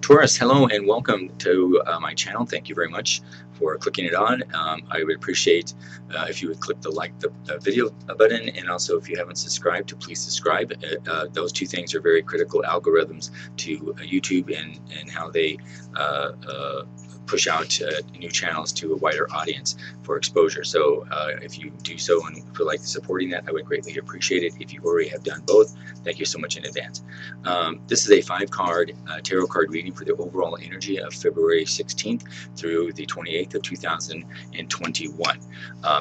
Taurus, hello and welcome to my channel. Thank you very much for clicking it on. I would appreciate if you would click the the video button, and also if you haven't subscribed, to please subscribe. Those two things are very critical algorithms to YouTube and how they push out new channels to a wider audience for exposure. So if you do so and feel like supporting that, I would greatly appreciate it. If you already have done both, thank you so much in advance. This is a 5-card tarot card reading for the overall energy of February 16th through the 28th of 2021.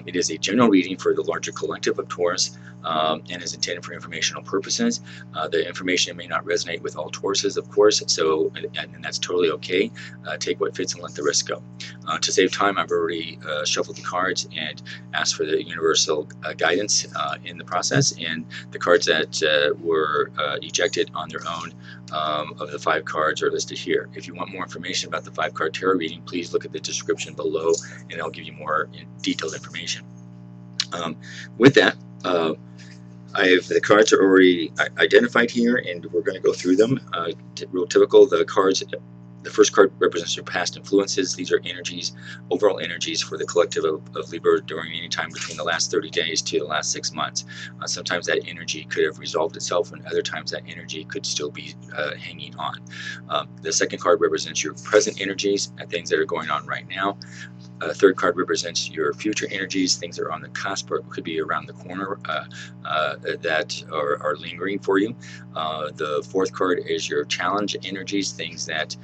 It is a general reading for the larger collective of Taurus and is intended for informational purposes. The information may not resonate with all Tauruses, of course, so and that's totally okay. Take what fits and let the rest go. To save time, I've already shuffled the cards and asked for the universal guidance in the process, and the cards that were ejected on their own of the 5 cards are listed here. If you want more information about the 5-card tarot reading, please look at the description below and I'll give you more detailed information. With that, the cards are already identified here, and we're going to go through them. Real typical, the first card represents your past influences. These are energies, overall energies for the collective of Libra during any time between the last 30 days to the last 6 months. Sometimes that energy could have resolved itself, and other times that energy could still be hanging on. The second card represents your present energies, things that are going on right now. Third card represents your future energies, things that are on the cusp or could be around the corner that are lingering for you. The fourth card is your challenge energies, things that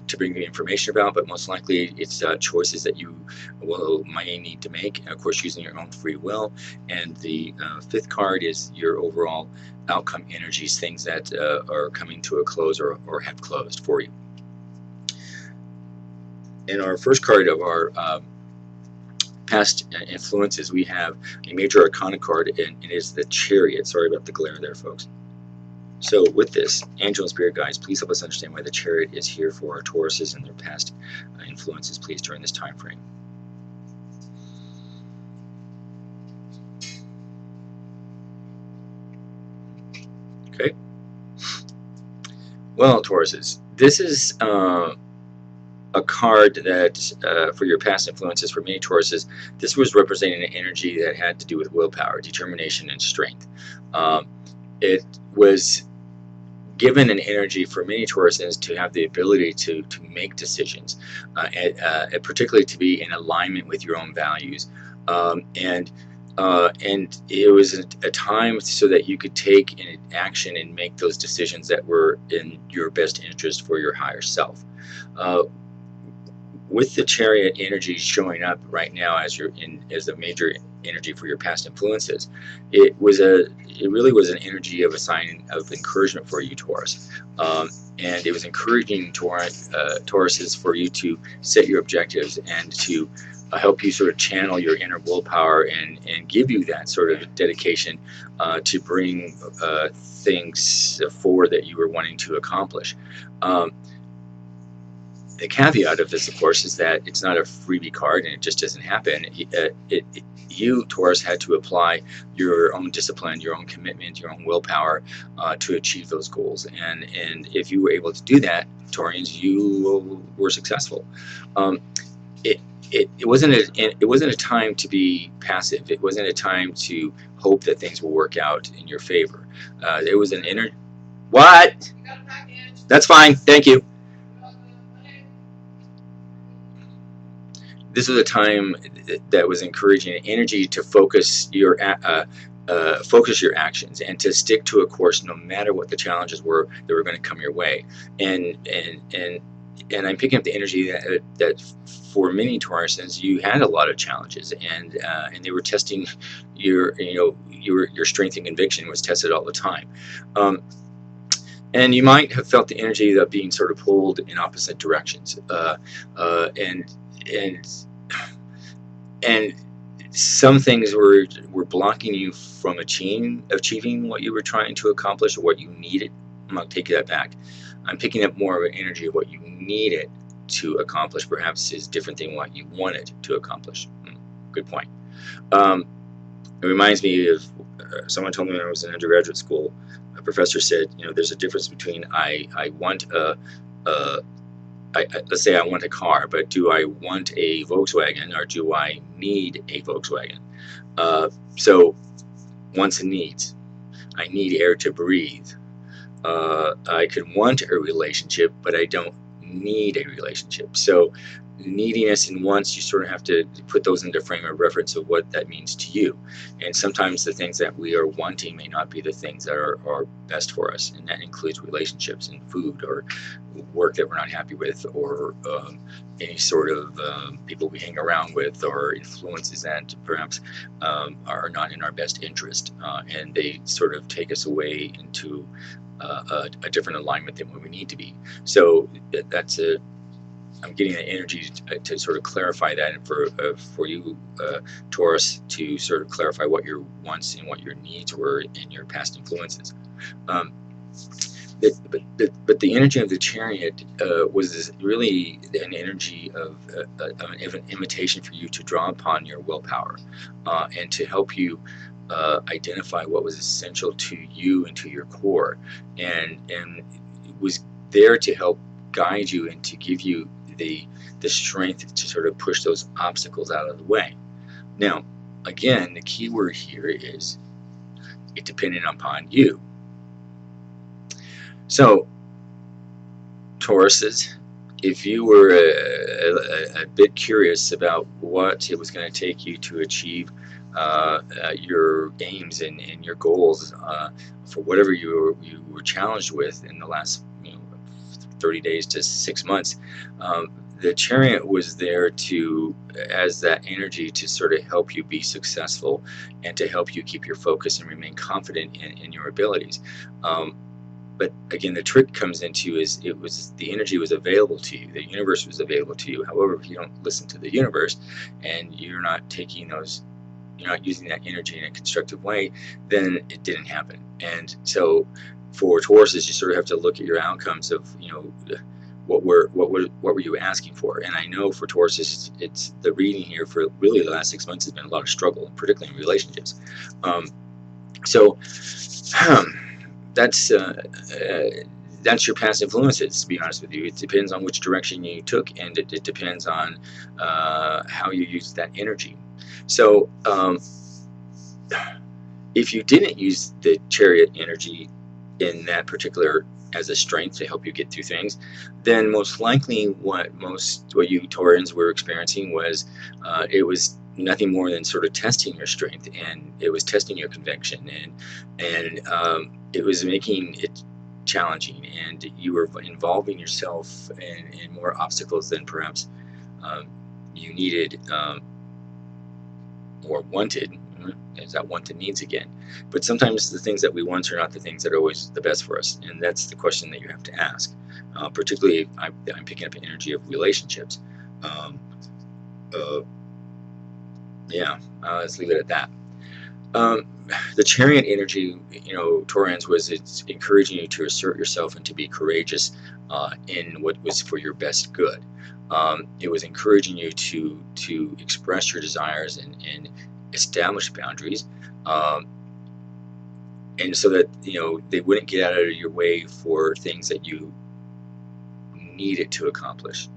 to bring you information about, but most likely it's choices that you might need to make, of course using your own free will. And the fifth card is your overall outcome energies, things that are coming to a close or have closed for you. In our first card of our past influences, we have a major arcana card, and it is the Chariot. Sorry about the glare there, folks. So with this, angel and spirit guides, please help us understand why the Chariot is here for our Tauruses and their past influences, please, during this time frame. Okay. Well, Tauruses, this is a card that for your past influences, for many Tauruses, this was representing an energy that had to do with willpower, determination, and strength. It was given an energy for many Tauruses to have the ability to make decisions, and particularly to be in alignment with your own values. And it was a time so that you could take an action and make those decisions that were in your best interest for your higher self. With the Chariot energy showing up right now as a major energy for your past influences, it really was an energy of a sign of encouragement for you, Taurus, and it was encouraging Tauruses for you to set your objectives and to help you sort of channel your inner willpower and give you that sort of dedication to bring things forward that you were wanting to accomplish. The caveat of this, of course, is that it's not a freebie card and it just doesn't happen. You, Taurus, had to apply your own discipline, your own commitment, your own willpower to achieve those goals. And if you were able to do that, Taurians, you were successful. It wasn't a time to be passive. It wasn't a time to hope that things will work out in your favor. It was an inner. What? That's fine. Thank you. This was a time that was encouraging energy to focus your actions and to stick to a course no matter what the challenges were that were going to come your way. And I'm picking up the energy that for many Taurusans, you had a lot of challenges, and they were testing your strength and conviction was tested all the time. And you might have felt the energy of being sort of pulled in opposite directions, and some things were blocking you from achieving what you were trying to accomplish or what you needed. I'm going to take that back. I'm picking up more of an energy of what you needed to accomplish, perhaps is different than what you wanted to accomplish. Good point. It reminds me of someone told me when I was in undergraduate school, professor said, there's a difference between I want let's say I want a car, but do I want a Volkswagen or do I need a Volkswagen? So wants and needs. I need air to breathe. I could want a relationship, but I don't need a relationship. So neediness and wants, you sort of have to put those into frame of reference of what that means to you. And sometimes the things that we are wanting may not be the things that are best for us, and that includes relationships and food or work that we're not happy with, or any sort of people we hang around with, or influences that perhaps are not in our best interest, and they sort of take us away into a different alignment than what we need to be. So I'm getting the energy to sort of clarify that, and for you, Taurus, to sort of clarify what your wants and what your needs were in your past influences. But the energy of the Chariot was really an energy of an invitation for you to draw upon your willpower, and to help you identify what was essential to you and to your core, and it was there to help guide you and to give you the strength to sort of push those obstacles out of the way. Now, again, the key word here is it depended upon you. So, Tauruses, if you were a bit curious about what it was going to take you to achieve your aims and your goals for whatever you were challenged with in the last 30 days to 6 months, the Chariot was there as that energy to sort of help you be successful and to help you keep your focus and remain confident in your abilities. But again, the trick comes into is the energy was available to you, the universe was available to you. However, if you don't listen to the universe and you're not using that energy in a constructive way, then it didn't happen. And so for Tauruses, you sort of have to look at your outcomes of what were you asking for. And I know for Tauruses, it's the reading here for really the last 6 months has been a lot of struggle, particularly in relationships. So that's your past influences, to be honest with you. It depends on which direction you took, and it depends on how you use that energy. So if you didn't use the Chariot energy in that particular as a strength to help you get through things, then most likely what you Taurans were experiencing was it was nothing more than sort of testing your strength, and it was testing your conviction, and it was making it challenging, and you were involving yourself in more obstacles than perhaps you needed or wanted. Is that wanted needs again? But sometimes the things that we want are not the things that are always the best for us, and that's the question that you have to ask. Particularly, I'm picking up the energy of relationships. Let's leave it at that. The Chariot energy, Taurans, it's encouraging you to assert yourself and to be courageous in what was for your best good. It was encouraging you to express your desires and establish boundaries, and so that they wouldn't get out of your way for things that you needed to accomplish.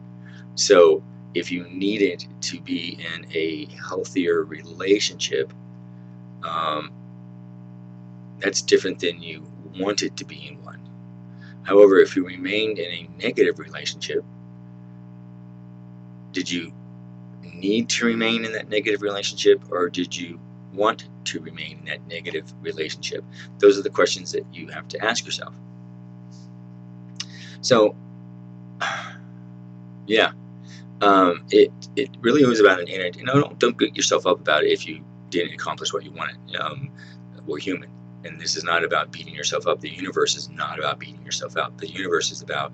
So if you needed to be in a healthier relationship, that's different than you wanted to be in one. However, if you remained in a negative relationship, did you need to remain in that negative relationship, or did you want to remain in that negative relationship? Those are the questions that you have to ask yourself. So, it really was about an energy. Don't beat yourself up about it if you didn't accomplish what you wanted. We're human, and this is not about beating yourself up. The universe is not about beating yourself up. The universe is about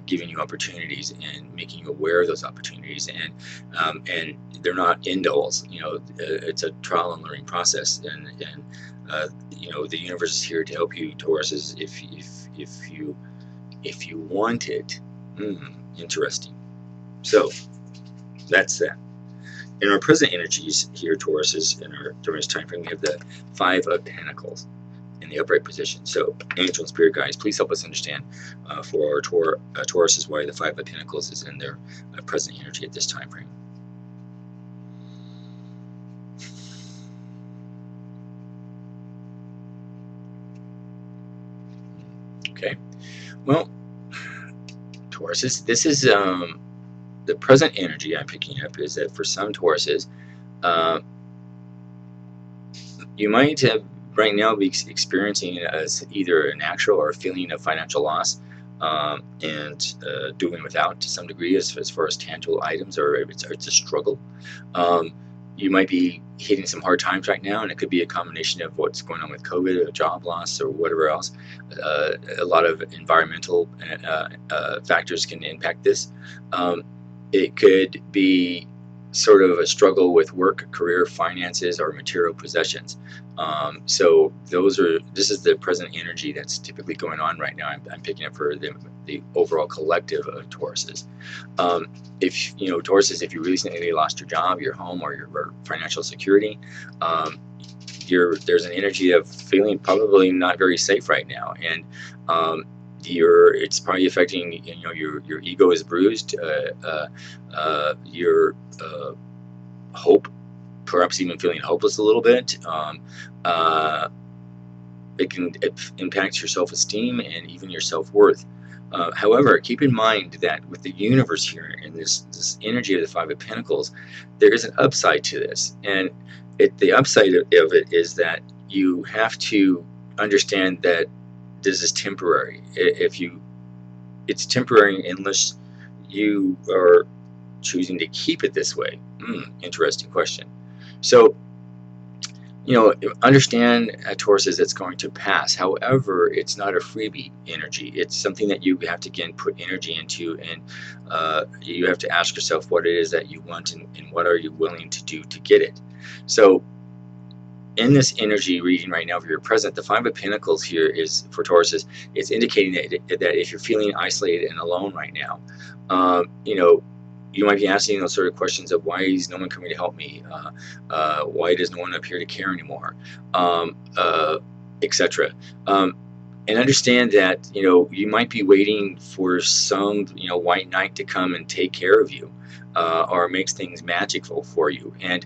giving you opportunities and making you aware of those opportunities, and they're not end-alls. It's a trial and learning process, and the universe is here to help you, Tauruses, if you want it. Interesting. So that's that. In our present energies here, Tauruses, during this time frame, we have the 5 of Pentacles. in the upright position. So angel and spirit guides, please help us understand for our Tauruses why the Five of Pentacles is in their present energy at this time frame. Okay, well, Tauruses, this is the present energy I'm picking up is that for some Tauruses, you might have right now be experiencing either an actual or a feeling of financial loss, and doing without to some degree as far as tangible items, or it's a struggle. You might be hitting some hard times right now, and it could be a combination of what's going on with COVID, a job loss, or whatever else. A lot of environmental factors can impact this. It could be sort of a struggle with work, career, finances, or material possessions. So this is the present energy that's typically going on right now. I'm picking up for the overall collective of Tauruses. If you know Tauruses, if you recently lost your job, your home, or your financial security, there's an energy of feeling probably not very safe right now, and it's probably affecting, your ego is bruised, your hope, perhaps even feeling hopeless a little bit. It can impact your self-esteem and even your self-worth. However, keep in mind that with the universe here and this energy of the Five of Pentacles, there is an upside to this, and the upside of it is that you have to understand that this is temporary. It's temporary unless you are choosing to keep it this way. Interesting question. So, understand, Taurus, it's going to pass. However, it's not a freebie energy. It's something that you have to, again, put energy into, and you have to ask yourself what it is that you want, and what are you willing to do to get it. So in this energy reading right now for your present, the Five of Pentacles here is for Tauruses. It's indicating that if you're feeling isolated and alone right now, you might be asking those sort of questions of, why is no one coming to help me? Why does no one appear to care anymore? Etc. And understand that you might be waiting for some white knight to come and take care of you, or makes things magical for you. And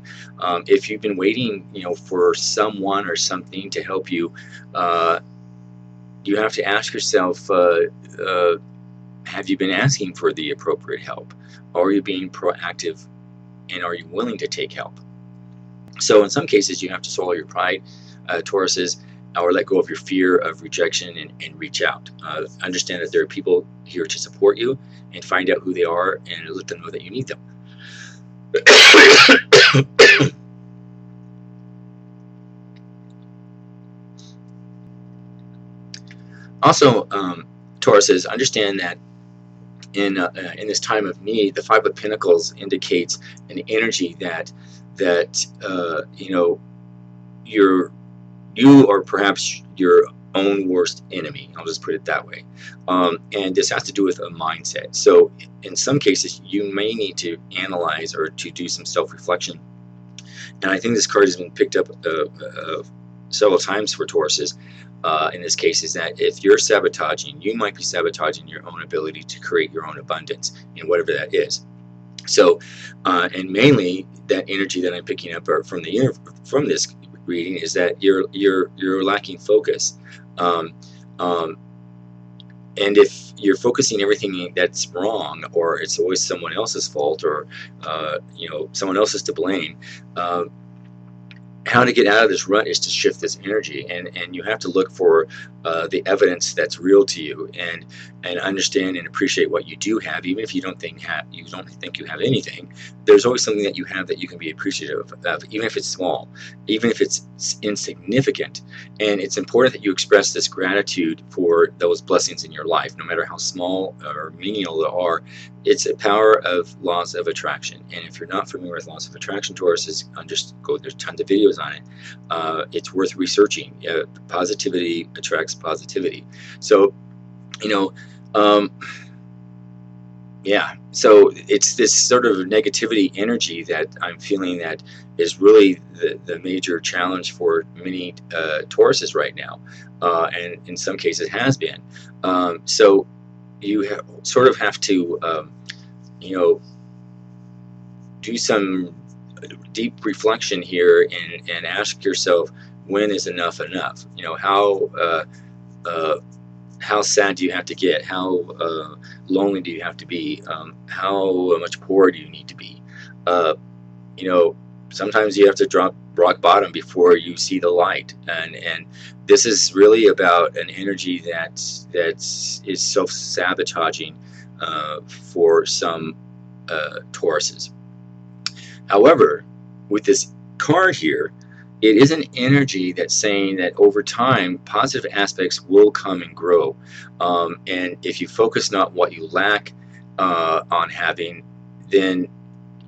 if you've been waiting for someone or something to help you, you have to ask yourself, have you been asking for the appropriate help? Are you being proactive, and are you willing to take help? So in some cases, you have to swallow your pride, Tauruses, or let go of your fear of rejection, and reach out. Understand that there are people here to support you, and find out who they are and let them know that you need them. Also, Tauruses, understand that in this time of need, the Five of Pentacles indicates an energy that you are perhaps your own worst enemy. I'll just put it that way. And this has to do with a mindset. So in some cases, you may need to analyze or to do some self-reflection. And I think this card has been picked up several times for Tauruses. In this case, is that if you're sabotaging, you might be sabotaging your own ability to create your own abundance in whatever that is. So, and mainly that energy that I'm picking up from this reading is that you're lacking focus, and if you're focusing everything that's wrong, or it's always someone else's fault, or someone else is to blame. How to get out of this rut is to shift this energy, and you have to look for the evidence that's real to you, and understand and appreciate what you do have, even if you don't think you have anything. There's always something that you have that you can be appreciative of, even if it's small, even if it's insignificant. And it's important that you express this gratitude for those blessings in your life, no matter how small or menial they are. It's a power of laws of attraction. And if you're not familiar with laws of attraction, Taurus, there's tons of videos on it. It's worth researching. Positivity attracts positivity. So, Yeah, so it's this sort of negativity energy that I'm feeling that is really the major challenge for many Tauruses right now, and in some cases has been. So you sort of have to, you know, do some deep reflection here and ask yourself, when is enough enough? Uh, how sad do you have to get? How lonely do you have to be? How much poorer do you need to be? Uh, you know, Sometimes you have to drop rock bottom before you see the light, and this is really about an energy that is self sabotaging for some Tauruses. However, with this card here, it is an energy that's saying that over time, positive aspects will come and grow. And if you focus not what you lack on having, then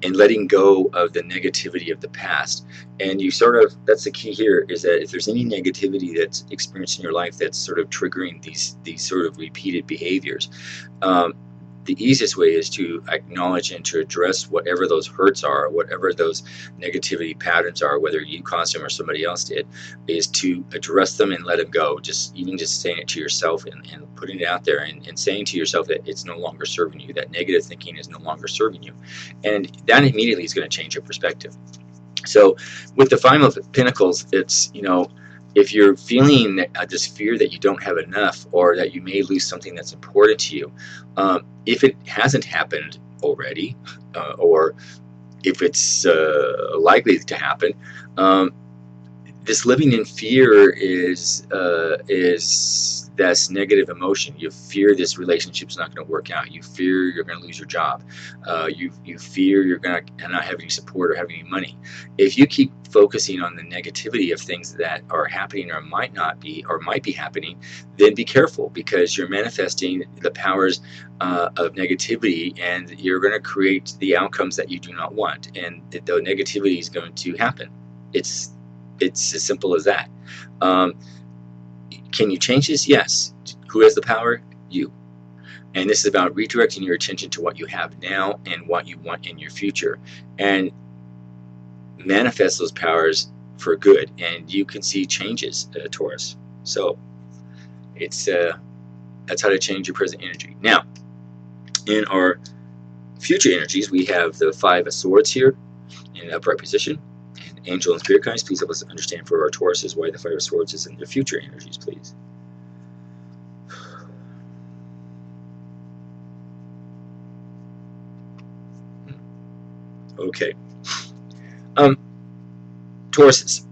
and letting go of the negativity of the past. And you sort of, that's the key here, is that if there's any negativity that's experienced in your life that's sort of triggering these sort of repeated behaviors, um, the easiest way is to acknowledge and to address whatever those hurts are, whatever those negativity patterns are, whether you caused them or somebody else did, is to address them and let them go. Just saying it to yourself and putting it out there and saying to yourself that it's no longer serving you, that negative thinking is no longer serving you. And that immediately is going to change your perspective. So with the Five of Pentacles, it's, if you're feeling this fear that you don't have enough or that you may lose something that's important to you, if it hasn't happened already, or if it's likely to happen, um, this living in fear is that's negative emotion. You fear this relationship's not going to work out. You fear you're going to lose your job. You fear you're going to not have any support or have any money. If you keep focusing on the negativity of things that are happening or might not be or might be happening, then be careful, because you're manifesting the powers of negativity, and you're going to create the outcomes that you do not want, and the negativity is going to happen. It's it's as simple as that. Um, can you change this? Yes. Who has the power? You. And this is about redirecting your attention to what you have now and what you want in your future, and manifest those powers for good. And you can see changes, Taurus. So it's that's how to change your present energy. Now, in our future energies, we have the Five of Swords here in upright position. Angel and spirit guides, please help us understand for our Tauruses why the Five of Swords is in their future energies, please. Okay. Tauruses.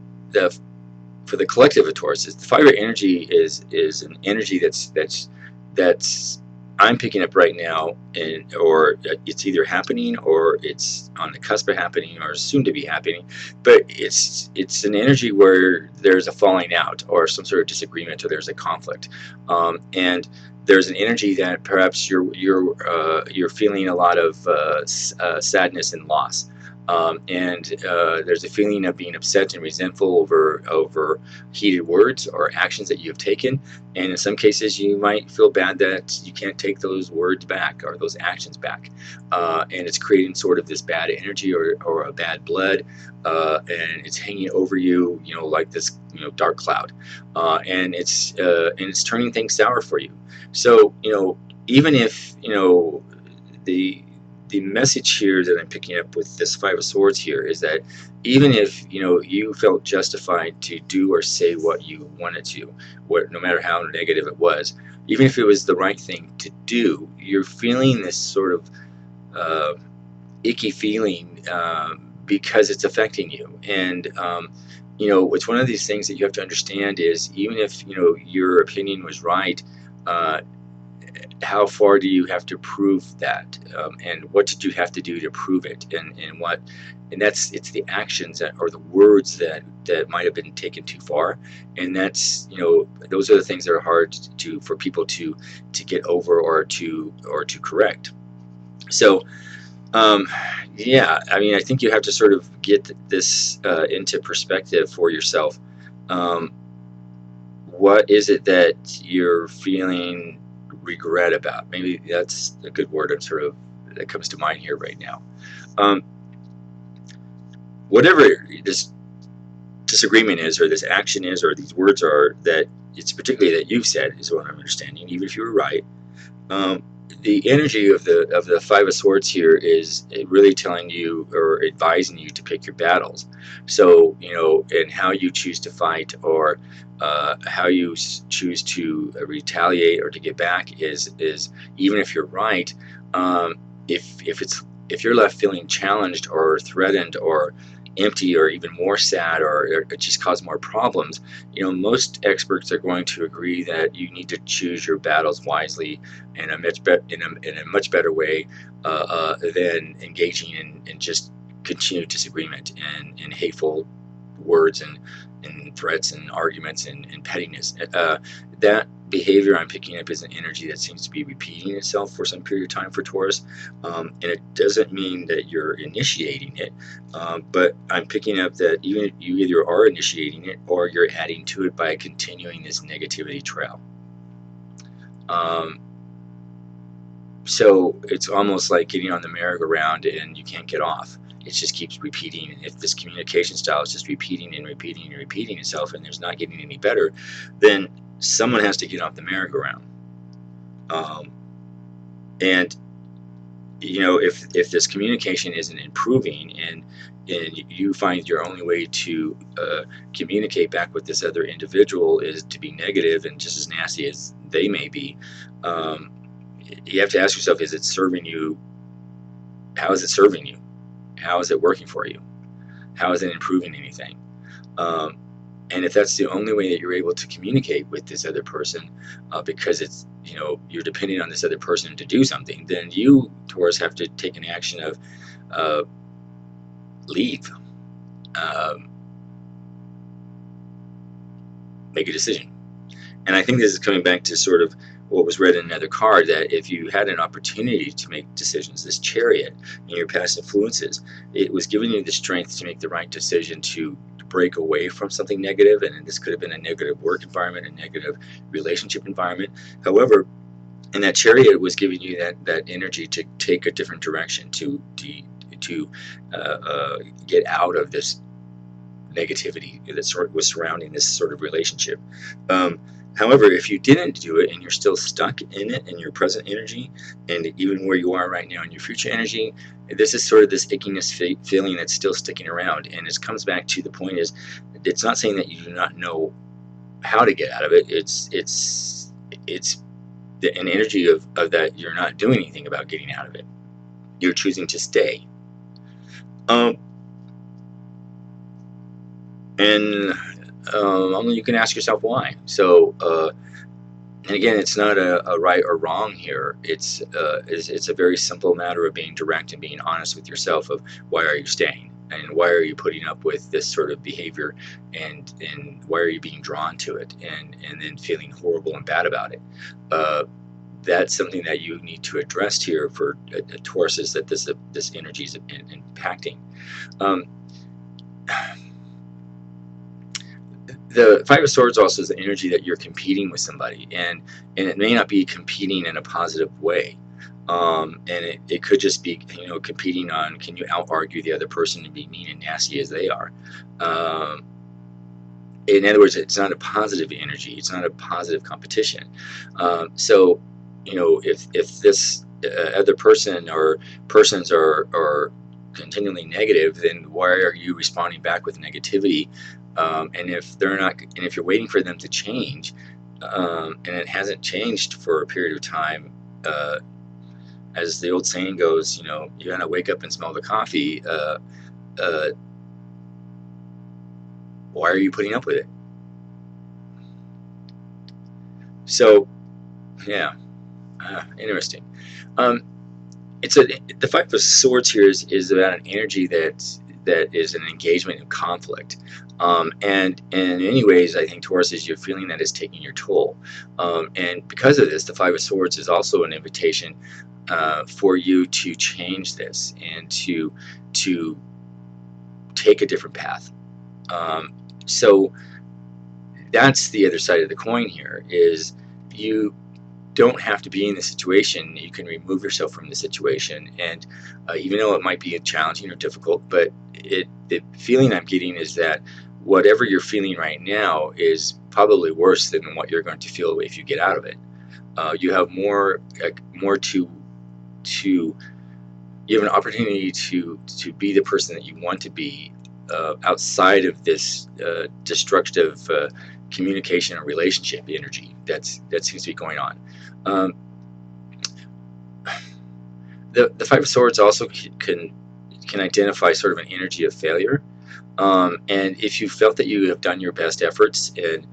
For the collective of Tauruses, the fire energy is an energy that's I'm picking up right now, and or it's either happening or it's on the cusp of happening or soon to be happening. But it's an energy where there's a falling out or some sort of disagreement, or there's a conflict, and there's an energy that perhaps you're feeling a lot of sadness and loss. And there's a feeling of being upset and resentful over heated words or actions that you have taken. And in some cases, you might feel bad that you can't take those words back or those actions back. And it's creating sort of this bad energy or a bad blood, and it's hanging over you, like this, dark cloud. And it's turning things sour for you. So, even if, the message here that I'm picking up with this Five of Swords here is that even if you felt justified to do or say what you wanted to, no matter how negative it was, even if it was the right thing to do, you're feeling this sort of icky feeling, because it's affecting you. And it's one of these things that you have to understand is, even if your opinion was right, how far do you have to prove that, and what did you have to do to prove it, and it's the actions or the words that might have been taken too far. And that's, those are the things that are hard for people to get over or to correct. So yeah, I mean, I think you have to sort of get this into perspective for yourself. What is it that you're feeling regret about? Maybe that's a good word. I'm sort of that comes to mind here right now. Whatever this disagreement is, or this action is, or these words are, that it's particularly that you've said, is what I'm understanding, even if you were right. The energy of the Five of Swords here is really telling you or advising you to pick your battles. So, and how you choose to fight, or how you choose to retaliate or to get back is even if you're right, if you're left feeling challenged or threatened or empty or even more sad, or it just cause more problems, most experts are going to agree that you need to choose your battles wisely in a much better way than engaging in just continued disagreement and hateful words and threats and arguments and pettiness. That behavior I'm picking up is an energy that seems to be repeating itself for some period of time for Taurus, and it doesn't mean that you're initiating it, but I'm picking up that you either are initiating it or you're adding to it by continuing this negativity trail. So it's almost like getting on the merry-go-round and you can't get off. It just keeps repeating. If this communication style is just repeating and repeating and repeating itself, and there's not getting any better, then someone has to get off the merry-go-round. And if this communication isn't improving, and you find your only way to communicate back with this other individual is to be negative and just as nasty as they may be, you have to ask yourself, is it serving you? How is it serving you? How is it working for you? How is it improving anything? And if that's the only way that you're able to communicate with this other person, because it's, you're depending on this other person to do something, then you, Taurus, have to take an action of leave, make a decision. And I think this is coming back to sort of what was read in another card, that if you had an opportunity to make decisions, this Chariot in your past influences, it was giving you the strength to make the right decision to break away from something negative. And this could have been a negative work environment, a negative relationship environment. However, and that Chariot was giving you that energy to take a different direction, to get out of this negativity that was surrounding this sort of relationship. However, if you didn't do it and you're still stuck in it, in your present energy, and even where you are right now in your future energy, this is sort of this ickiness feeling that's still sticking around. And it comes back to the point is, it's not saying that you do not know how to get out of it. It's an energy of that you're not doing anything about getting out of it. You're choosing to stay. And you can ask yourself why. So, and again, it's not a right or wrong here. It's a very simple matter of being direct and being honest with yourself of why are you staying, and why are you putting up with this sort of behavior, and why are you being drawn to it, and then feeling horrible and bad about it. That's something that you need to address here for Taurus, is that this energy is impacting. The Five of Swords also is the energy that you're competing with somebody, and it may not be competing in a positive way, and it could just be competing on, can you out argue the other person and be mean and nasty as they are. In other words, it's not a positive energy. It's not a positive competition. So if this other person or persons are continually negative, then why are you responding back with negativity? And if they're not, and if you're waiting for them to change, and it hasn't changed for a period of time, as the old saying goes, you gotta wake up and smell the coffee. Why are you putting up with it? So, yeah, interesting. The Five of Swords here is about an energy that is an engagement in conflict, and in many ways, I think Taurus, is you're feeling that it's taking your toll, and because of this, the Five of Swords is also an invitation for you to change this and to take a different path. So that's the other side of the coin here, is you don't have to be in the situation. You can remove yourself from the situation, and even though it might be challenging or difficult, but the feeling I'm getting is that whatever you're feeling right now is probably worse than what you're going to feel if you get out of it. You have more to you have an opportunity to be the person that you want to be outside of this destructive communication or relationship energy that seems to be going on. The Five of Swords also can identify sort of an energy of failure. And if you felt that you have done your best efforts and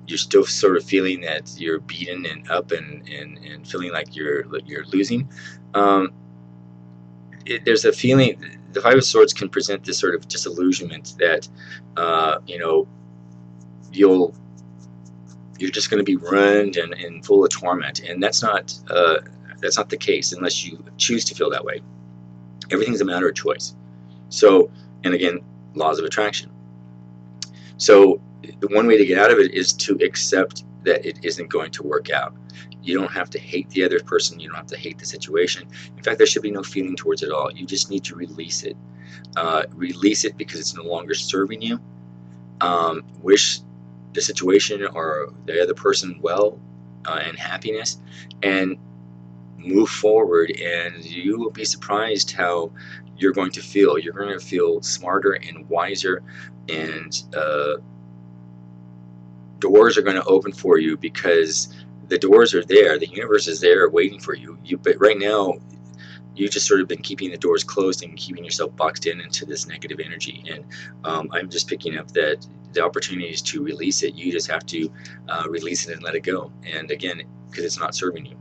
you're still sort of feeling that you're beaten and up and feeling like you're losing, there's a feeling. The Five of Swords can present this sort of disillusionment that you're just going to be ruined and full of torment, and that's not the case unless you choose to feel that way. Everything's a matter of choice. So, and again, laws of attraction. So the one way to get out of it is to accept that it isn't going to work out. You don't have to hate the other person. You don't have to hate the situation. In fact, there should be no feeling towards it at all. You just need to release it. Release it because it's no longer serving you. Wish the situation or the other person well and happiness, and move forward, and you will be surprised how you're going to feel. You're going to feel smarter and wiser, and doors are going to open for you because the doors are there. The universe is there waiting for you. But right now, you just sort of been keeping the doors closed and keeping yourself boxed into this negative energy. And I'm just picking up that the opportunity is to release it. You just have to release it and let it go. And again, because it's not serving you.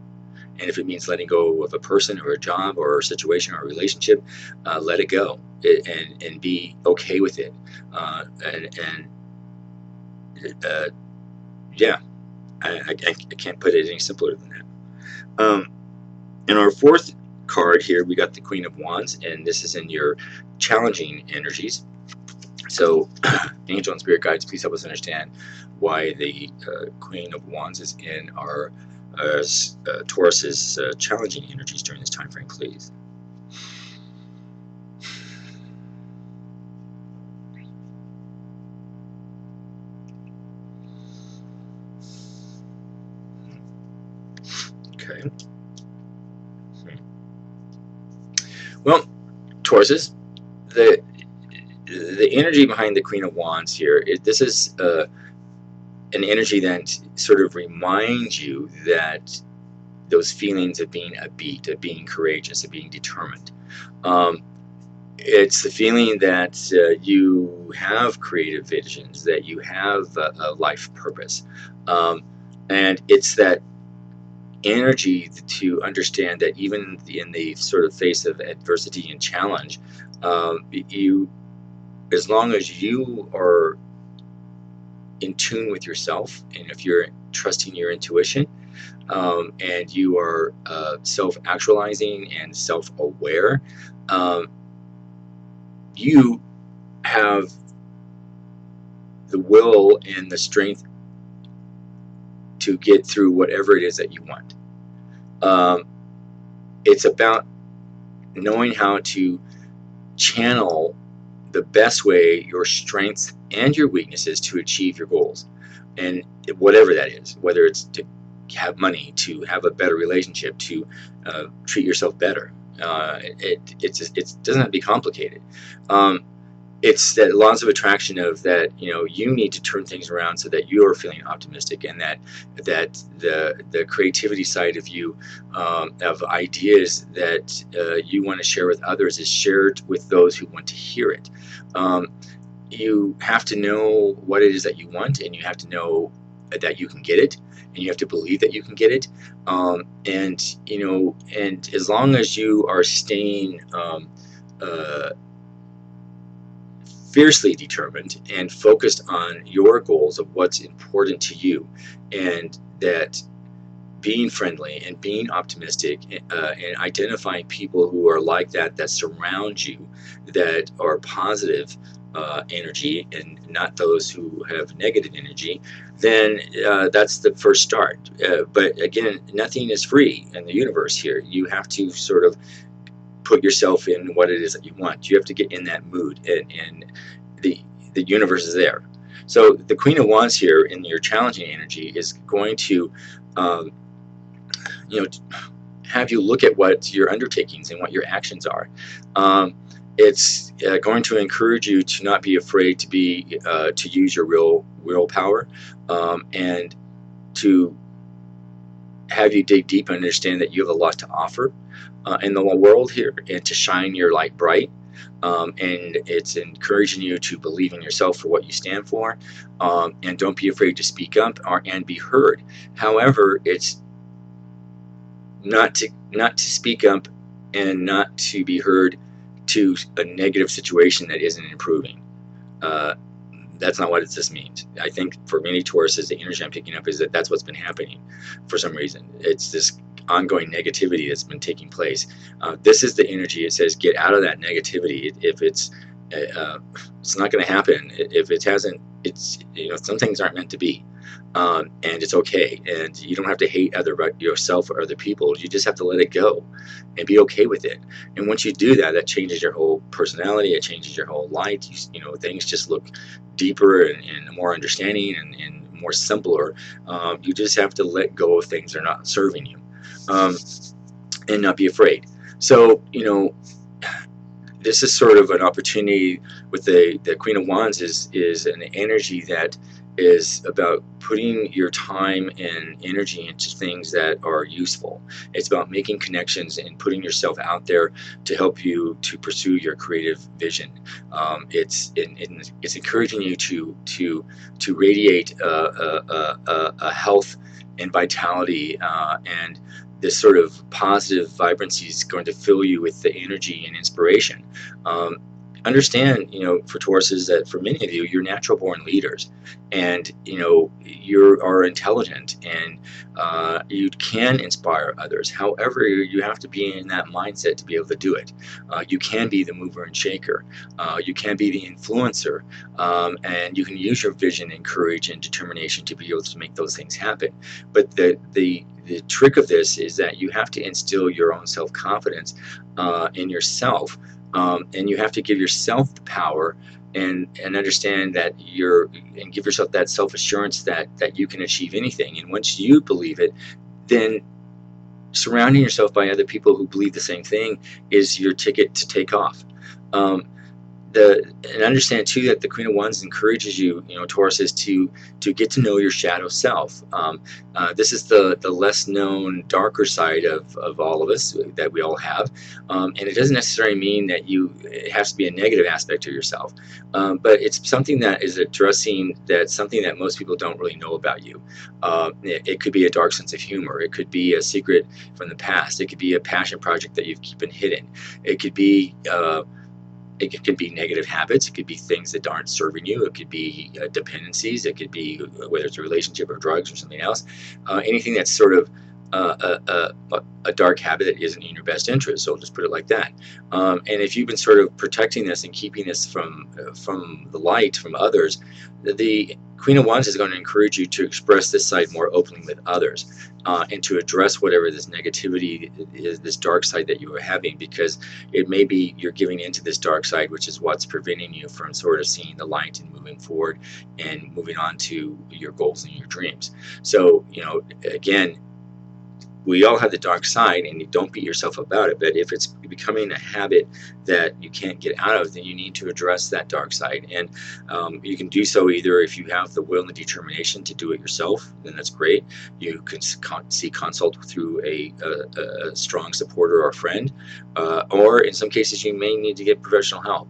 And if it means letting go of a person or a job or a situation or a relationship, let it go and be okay with it. Yeah, I can't put it any simpler than that. In our fourth card here, we got the Queen of Wands, and this is in your challenging energies. So, angel and spirit guides, please help us understand why the Queen of Wands is in our Taurus's challenging energies during this time frame, please. Okay. Well, Tauruses, the energy behind the Queen of Wands here, this is an energy that sort of reminds you that those feelings of being upbeat, of being courageous, of being determined. It's the feeling that you have creative visions, that you have a life purpose. And it's that energy to understand that even in the sort of face of adversity and challenge, as long as you are in tune with yourself, and if you're trusting your intuition, and you are self-actualizing and self-aware, you have the will and the strength to get through whatever it is that you want. It's about knowing how to channel the best way your strengths and your weaknesses to achieve your goals, and whatever that is, whether it's to have money, to have a better relationship, to treat yourself better. It doesn't have to be complicated. It's that laws of attraction of that, you need to turn things around so that you are feeling optimistic, and that the creativity side of you, of ideas that you want to share with others, is shared with those who want to hear it. You have to know what it is that you want, and you have to know that you can get it, and you have to believe that you can get it. And as long as you are staying fiercely determined and focused on your goals of what's important to you, and that being friendly and being optimistic, and identifying people who are like that surround you, that are positive, energy and not those who have negative energy, then that's the first start. But again, nothing is free in the universe here. You have to sort of put yourself in what it is that you want. You have to get in that mood, and the universe is there. So the Queen of Wands here in your challenging energy is going to, um, you know, have you look at what your undertakings and what your actions are. It's going to encourage you to not be afraid to use your real willpower, and to have you dig deep and understand that you have a lot to offer in the world here, and to shine your light bright. And it's encouraging you to believe in yourself for what you stand for, and don't be afraid to speak up and be heard. However, it's not to speak up and not to be heard to a negative situation that isn't improving. Uh, that's not what this means. I think for many Tauruses, the energy I'm picking up is that that's what's been happening for some reason. It's this ongoing negativity that's been taking place. This is the energy. It says get out of that negativity. If it's not going to happen. If it hasn't, it's, some things aren't meant to be. And it's okay, and you don't have to hate yourself or other people. You just have to let it go and be okay with it. And once you do that, that changes your whole personality. It changes your whole light. Things just look deeper and more understanding and more simpler. You just have to let go of things that are not serving you, and not be afraid. So this is sort of an opportunity with the Queen of Wands is an energy that is about putting your time and energy into things that are useful. It's about making connections and putting yourself out there to help you to pursue your creative vision. It's encouraging you to radiate a health and vitality, and this sort of positive vibrancy is going to fill you with the energy and inspiration. Understand, for Tauruses, that for many of you, you're natural born leaders, and you are intelligent, and you can inspire others. However, you have to be in that mindset to be able to do it. You can be the mover and shaker. You can be the influencer, and you can use your vision and courage and determination to be able to make those things happen. But the trick of this is that you have to instill your own self-confidence in yourself, and you have to give yourself the power and understand that and give yourself that self-assurance that you can achieve anything. And once you believe it, then surrounding yourself by other people who believe the same thing is your ticket to take off. And understand too that the Queen of Wands encourages you, Tauruses, to get to know your shadow self. This is the less known, darker side of all of us that we all have, and it doesn't necessarily mean that it has to be a negative aspect of yourself, but it's something that is addressing something that most people don't really know about you. It could be a dark sense of humor. It could be a secret from the past. It could be a passion project that you've keeping hidden. It could be it could be negative habits. It could be things that aren't serving you. It could be dependencies. It could be whether it's a relationship or drugs or something else. Anything that's sort of a dark habit that isn't in your best interest. So I'll just put it like that. And if you've been sort of protecting this and keeping this from the light, from others, the Queen of Wands is going to encourage you to express this side more openly with others, and to address whatever this negativity is, this dark side that you are having, because it may be you're giving into this dark side, which is what's preventing you from sort of seeing the light and moving forward and moving on to your goals and your dreams. So, again, we all have the dark side, and you don't beat yourself about it. But if it's becoming a habit that you can't get out of, then you need to address that dark side. And you can do so either if you have the will and the determination to do it yourself, then that's great. You can seek consult through a strong supporter or friend, or in some cases you may need to get professional help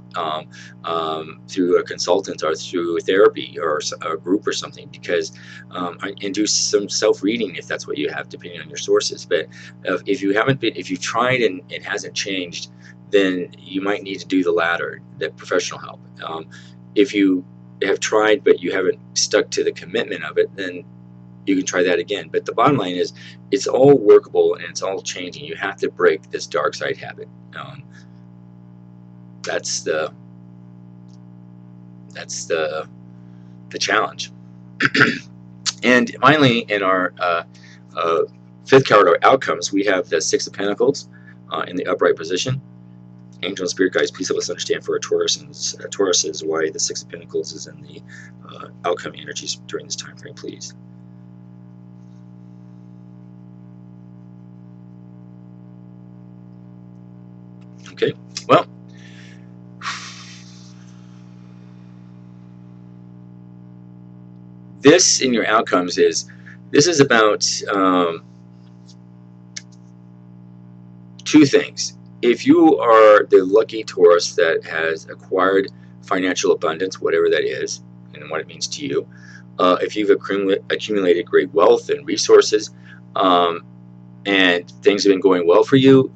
through a consultant or through therapy or a group or something, because and do some self-reading if that's what you have, depending on your sources. But if you've tried and it hasn't changed, then you might need to do the latter, that professional help. If you have tried but you haven't stuck to the commitment of it, then you can try that again. But the bottom line is, it's all workable and it's all changing. You have to break this dark side habit. That's the That's the challenge. And finally, in our fifth card, our outcomes, we have the Six of Pentacles in the upright position. Angel and Spirit Guides, please help us understand for our Tauruses why the Six of Pentacles is in the outcome energies during this time frame, please. Okay, well, this in your outcomes this is about two things. If you are the lucky Taurus that has acquired financial abundance, whatever that is, and what it means to you, if you've accumulated great wealth and resources, and things have been going well for you,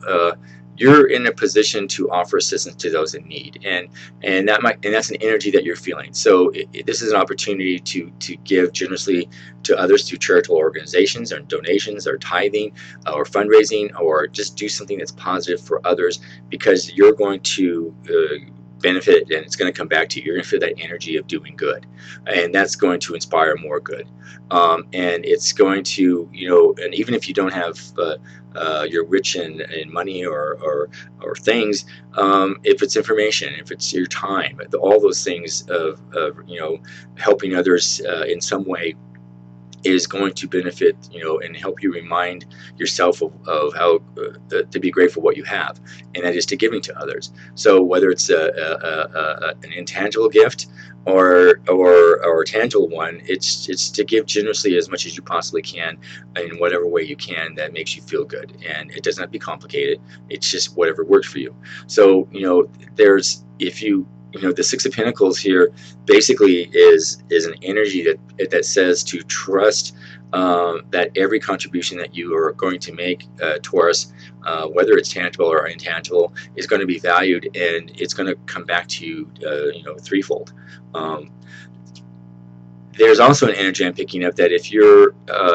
you're in a position to offer assistance to those in need, and that's an energy that you're feeling. So this is an opportunity to give generously to others through charitable organizations, or donations, or tithing, or fundraising, or just do something that's positive for others, because you're going to benefit, and it's going to come back to you. You're going to feel that energy of doing good, and that's going to inspire more good. And it's going to, and even if you don't have you're rich in money or things, if it's information, if it's your time, all those things of helping others in some way is going to benefit, and help you remind yourself of how to be grateful for what you have, and that is to giving to others. So whether it's an intangible gift or a tangible one, it's to give generously as much as you possibly can in whatever way you can that makes you feel good, and it doesn't have to be complicated. It's just whatever works for you. So the Six of Pentacles here basically is an energy that says to trust that every contribution that you are going to make, Taurus, whether it's tangible or intangible, is going to be valued, and it's going to come back to you, threefold. There's also an energy I'm picking up that if you're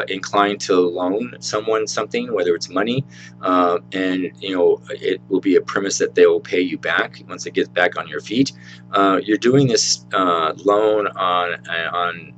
inclined to loan someone something, whether it's money, and it will be a premise that they will pay you back once it gets back on your feet. You're doing this loan on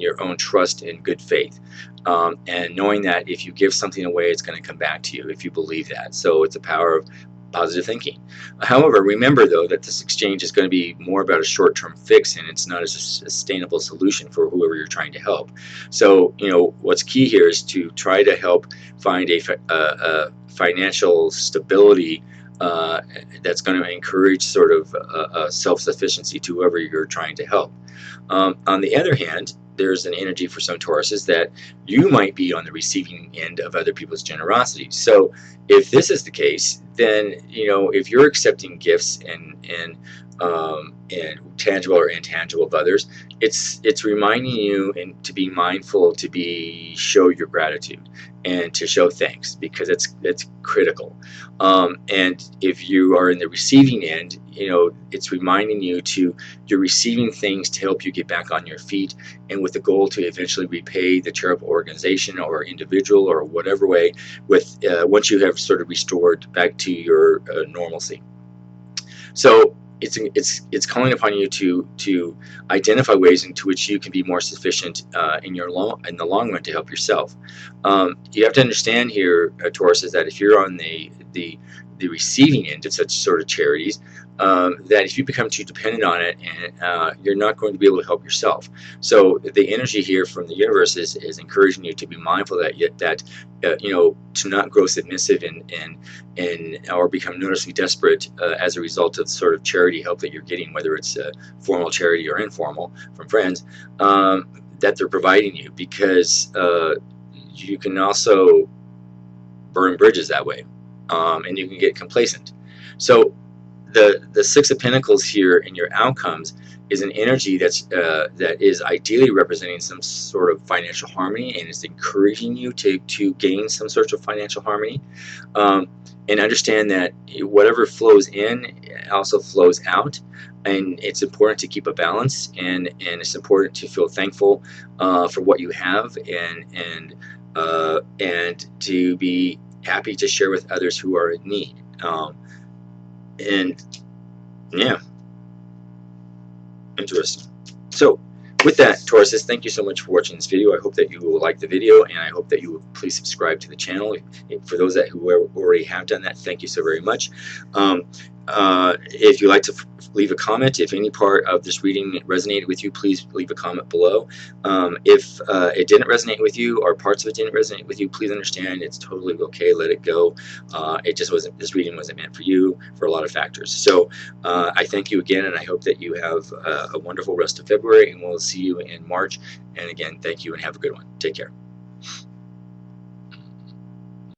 your own trust and good faith, and knowing that if you give something away, it's going to come back to you if you believe that. So it's a power of positive thinking. However, remember though that this exchange is going to be more about a short-term fix, and it's not a sustainable solution for whoever you're trying to help. So what's key here is to try to help find a financial stability that's going to encourage sort of self-sufficiency to whoever you're trying to help. On the other hand, there's an energy for some Tauruses that you might be on the receiving end of other people's generosity. So if this is the case, then if you're accepting gifts and tangible or intangible of others, it's reminding you and to be mindful, to show your gratitude and to show thanks, because it's critical. And if you are in the receiving end, it's reminding you you're receiving things to help you get back on your feet, and with the goal to eventually repay the charitable organization or individual or whatever way, with once you have sort of restored back to your normalcy. So it's calling upon you to identify ways into which you can be more sufficient in the long run to help yourself. You have to understand here, Taurus, is that if you're on the receiving end of such sort of charities, that if you become too dependent on it, and you're not going to be able to help yourself. So the energy here from the universe is encouraging you to be mindful that to not grow submissive and or become noticeably desperate as a result of sort of charity help that you're getting, whether it's formal charity or informal from friends that they're providing you, because you can also burn bridges that way, and you can get complacent. So the Six of Pentacles here in your outcomes is an energy that is ideally representing some sort of financial harmony, and is encouraging you to gain some sort of financial harmony, and understand that whatever flows in also flows out, and it's important to keep a balance, and it's important to feel thankful for what you have, and to be happy to share with others who are in need. And yeah, Interesting. So with that, Tauruses, thank you so much for watching this video. I hope that you will like the video, and I hope that you will please subscribe to the channel. For those who already have done that, thank you so very much. If you'd like to leave a comment, if any part of this reading resonated with you, please leave a comment below. If it didn't resonate with you, or parts of it didn't resonate with you, please understand it's totally okay. Let it go. It just wasn't. This reading wasn't meant for you for a lot of factors. So I thank you again, and I hope that you have a wonderful rest of February, and we'll see you in March. And again, thank you, and have a good one. Take care.